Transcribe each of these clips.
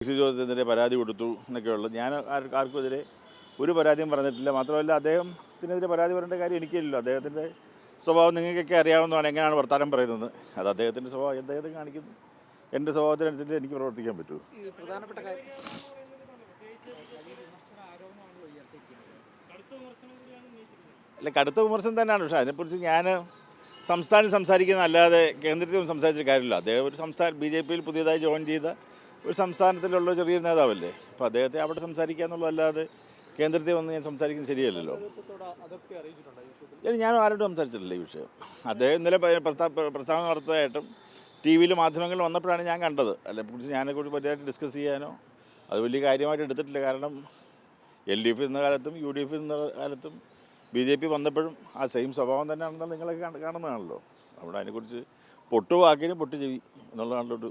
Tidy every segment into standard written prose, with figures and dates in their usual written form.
C ജോർജിനെതിരെ പരാതി കൊടുത്തു എന്നൊക്കെയുള്ളത്. ഞാൻ ആർക്കുമെതിരെ ഒരു പരാതിയും പറഞ്ഞിട്ടില്ല. മാത്രമല്ല അദ്ദേഹത്തിനെതിരെ പരാതി പറയേണ്ട കാര്യം എനിക്കില്ലല്ലോ. അദ്ദേഹത്തിൻ്റെ സ്വഭാവം നിങ്ങൾക്കൊക്കെ അറിയാവുന്നതാണ്, എങ്ങനെയാണ് വർത്തമാനം പറയുന്നത്. അത് അദ്ദേഹത്തിൻ്റെ സ്വഭാവം അദ്ദേഹത്തെ കാണിക്കുന്നു. എൻ്റെ സ്വഭാവത്തിനനുസരിച്ച് എനിക്ക് പ്രവർത്തിക്കാൻ പറ്റൂ. പ്രധാനപ്പെട്ട കാര്യം അല്ല, കടുത്ത വിമർശനം തന്നെയാണ്. പക്ഷേ അതിനെക്കുറിച്ച് ഞാൻ സംസ്ഥാനം സംസാരിക്കുന്ന അല്ലാതെ കേന്ദ്രത്തിൽ സംസാരിച്ച കാര്യമില്ല. അദ്ദേഹം ഒരു BJP-യിൽ പുതിയതായി ജോയിൻ ചെയ്ത ഒരു സംസ്ഥാനത്തിലുള്ള ചെറിയൊരു നേതാവല്ലേ. അപ്പോൾ അദ്ദേഹത്തെ അവിടെ സംസാരിക്കുക എന്നുള്ളതല്ലാതെ കേന്ദ്രത്തിൽ വന്ന് ഞാൻ സംസാരിക്കുന്നത് ശരിയല്ലല്ലോ. ഞാൻ ആരോടും സംസാരിച്ചിട്ടില്ല ഈ വിഷയം. അദ്ദേഹം ഇന്നലെ പ്രസ്താവന നടത്തിയതായിട്ടും TV-യിൽ മാധ്യമങ്ങളിൽ വന്നപ്പോഴാണ് ഞാൻ കണ്ടത്. അതിനെക്കുറിച്ച് ഞാനെക്കുറിച്ച് പറ്റിയായിട്ട് ഡിസ്കസ് ചെയ്യാനോ അത് വലിയ കാര്യമായിട്ട് എടുത്തിട്ടില്ല. കാരണം LDF എന്ന കാലത്തും UDF എന്ന കാലത്തും BJP വന്നപ്പോഴും ആ സെയിം സ്വഭാവം തന്നെയാണെന്ന് നിങ്ങളൊക്കെ കാണുന്നതാണല്ലോ. അവിടെ അതിനെക്കുറിച്ച് പൊട്ടുവാക്കിന് പൊട്ടു ചെവി എന്നുള്ളതാണല്ലോ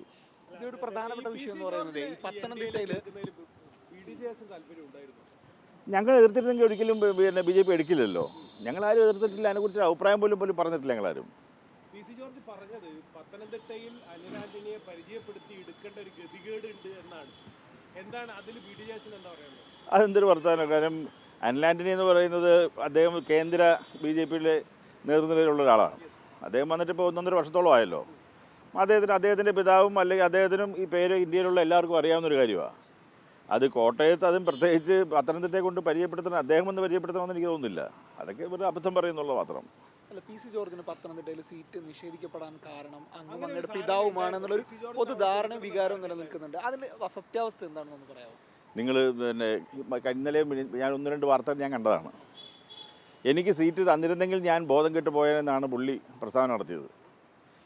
ഇതൊരു പ്രധാനപ്പെട്ട വിഷയം എന്ന് പറയുന്നത്. ഈ പത്തനംതിട്ടയിൽ ഞങ്ങൾ എതിർത്തിരുന്നെങ്കിൽ ഒരിക്കലും BJP എടുക്കില്ലല്ലോ. ഞങ്ങളാരും എതിർത്തിട്ടില്ല. അതിനെക്കുറിച്ച് അഭിപ്രായം പോലും പറഞ്ഞിട്ടില്ല ഞങ്ങളാരും. PC ജോർജ് പറഞ്ഞത് പത്തനംതിട്ടയിൽ അനിൽ പരിചയപ്പെടുത്തി എടുക്കേണ്ട ഒരു ഗതികേട് ഉണ്ട് എന്നാണ്. എന്താണ് അതിൽ BDJS എന്താ പറയുന്നത്? അതെന്തൊരു വർത്തമാനം. കാരണം അനിൽ ആൻ്റണി എന്ന് പറയുന്നത് അദ്ദേഹം കേന്ദ്ര BJP-യിലെ നേതൃനിലയിലുള്ള ഒരാളാണ്. അദ്ദേഹം വന്നിട്ട് ഇപ്പോൾ 1.5 വർഷത്തോളം ആയല്ലോ. അദ്ദേഹത്തിൻ്റെ പിതാവും അല്ലെങ്കിൽ അദ്ദേഹത്തിനും ഈ പേര് ഇന്ത്യയിലുള്ള എല്ലാവർക്കും അറിയാവുന്നൊരു കാര്യമാണ്. അത് കോട്ടയത്ത് അതും പ്രത്യേകിച്ച് പത്തനംതിട്ടയെ കൊണ്ട് പരിചയപ്പെടുത്തണം, അദ്ദേഹം ഒന്ന് പരിചയപ്പെടുത്തണമെന്ന് എനിക്ക് തോന്നുന്നില്ല. അതൊക്കെ ഒരു അബദ്ധം പറയുന്നുള്ളത് മാത്രം. അല്ല, PC ജോർജിന് പത്തനംതിട്ടയിൽ സീറ്റ് നിഷേധിക്കപ്പെടാൻ കാരണം അങ്ങയുടെ പിതാവുമാണെന്നുള്ളൊരു പൊതുധാരണ വികാരം നിലനിൽക്കുന്നുണ്ട്. അതിൽ സത്യാവസ്ഥ എന്താണെന്ന് പറയാമോ? നിങ്ങൾ ഇന്നലെ ഞാൻ 1-2 വാർത്തകൾ ഞാൻ കണ്ടതാണ്. എനിക്ക് സീറ്റ് തന്നിരുന്നെങ്കിൽ ഞാൻ ബോധം കെട്ട് പോയെന്നാണ് പുള്ളി പ്രസ്താവന നടത്തിയത്.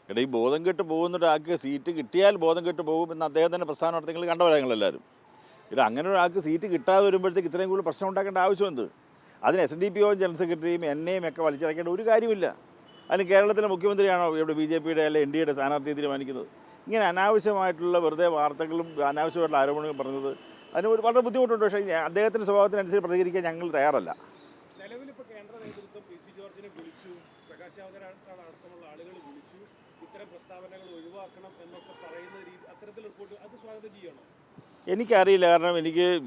ഈ ബോധം കെട്ട് പോകുന്നൊരാൾക്ക് സീറ്റ് കിട്ടിയാൽ ബോധം കെട്ട് പോകുമെന്ന് അദ്ദേഹം തന്നെ പ്രസ്താവന നടത്തി. നിങ്ങൾ കണ്ടവരാ നിങ്ങളെല്ലാവരും. അങ്ങനെ ഒരാൾക്ക് സീറ്റ് കിട്ടാതെ വരുമ്പോഴത്തേക്ക് ഇത്രയും കൂടുതൽ പ്രശ്നം ഉണ്ടാക്കേണ്ട ആവശ്യമെന്ത്? അതിന് SNDPO ജനറൽ സെക്രട്ടറിയും എന്നെയും ഒക്കെ വലിച്ചിറക്കേണ്ട ഒരു കാര്യമില്ല. അതിന് കേരളത്തിലെ മുഖ്യമന്ത്രിയാണോ ഇവിടെ BJP-യുടെ അല്ലെങ്കിൽ NDA-യുടെ സ്ഥാനാർത്ഥിയെ തീരുമാനിക്കുന്നത്? ഇങ്ങനെ അനാവശ്യമായിട്ടുള്ള വെറുതെ വാർത്തകളും അനാവശ്യമായിട്ടുള്ള ആരോപണങ്ങളും പറഞ്ഞത് അതിന് വളരെ ബുദ്ധിമുട്ടുണ്ട്. പക്ഷേ അദ്ദേഹത്തിൻ്റെ സ്വഭാവത്തിനനുസരിച്ച് പ്രതികരിക്കാൻ ഞങ്ങൾ തയ്യാറല്ല. നിലവിലിപ്പോൾ കേന്ദ്ര നേതൃത്വം PC ജോർജിനെ വിളിച്ചു, പ്രകാശ് ജാവദേക്കർ അടക്കമുള്ള ആളുകൾ വിളിച്ചു, ഇത്തരം പ്രസ്താവനകൾ ഒഴിവാക്കണം എന്നൊക്കെ പറയുന്ന രീതി, അത്തരത്തിൽ റിപ്പോർട്ട് അത് സ്വാഗതം ചെയ്യണം. എനിക്കറിയില്ല.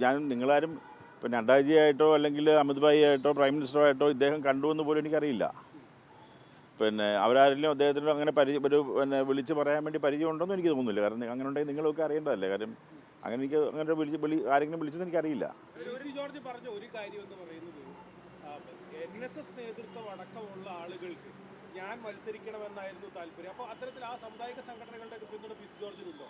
കാരണം നിങ്ങളാരും ഇപ്പോൾ നഡ്ഡാജിയായിട്ടോ അല്ലെങ്കിൽ അമിത് ഭായി ആയിട്ടോ പ്രൈം മിനിസ്റ്ററായിട്ടോ ഇദ്ദേഹം കണ്ടുവെന്ന് പോലും എനിക്കറിയില്ല. അവരാരെങ്കിലും അദ്ദേഹത്തിനോട് അങ്ങനെ വിളിച്ച് പറയാൻ വേണ്ടി പരിചയമുണ്ടോയെന്ന് എനിക്ക് തോന്നുന്നില്ല. കാരണം അങ്ങനെ ഉണ്ടെങ്കിൽ നിങ്ങളൊക്കെ അറിയേണ്ടതല്ലേ. കാര്യം അങ്ങനെ ആരെങ്കിലും വിളിച്ചെന്ന് എനിക്കറിയില്ല. PC ജോർജ് പറഞ്ഞ ഒരു കാര്യം എന്ന് പറയുന്നത് NSS നേതൃത്വം അടക്കമുള്ള ആളുകൾക്ക് ഞാൻ മത്സരിക്കണമെന്നായിരുന്നു താല്പര്യം. അപ്പോൾ അത്തരത്തിൽ ആ സാമുദായിക സംഘടനകളുടെ പിന്തുണ PC ജോർജിനുണ്ടോ?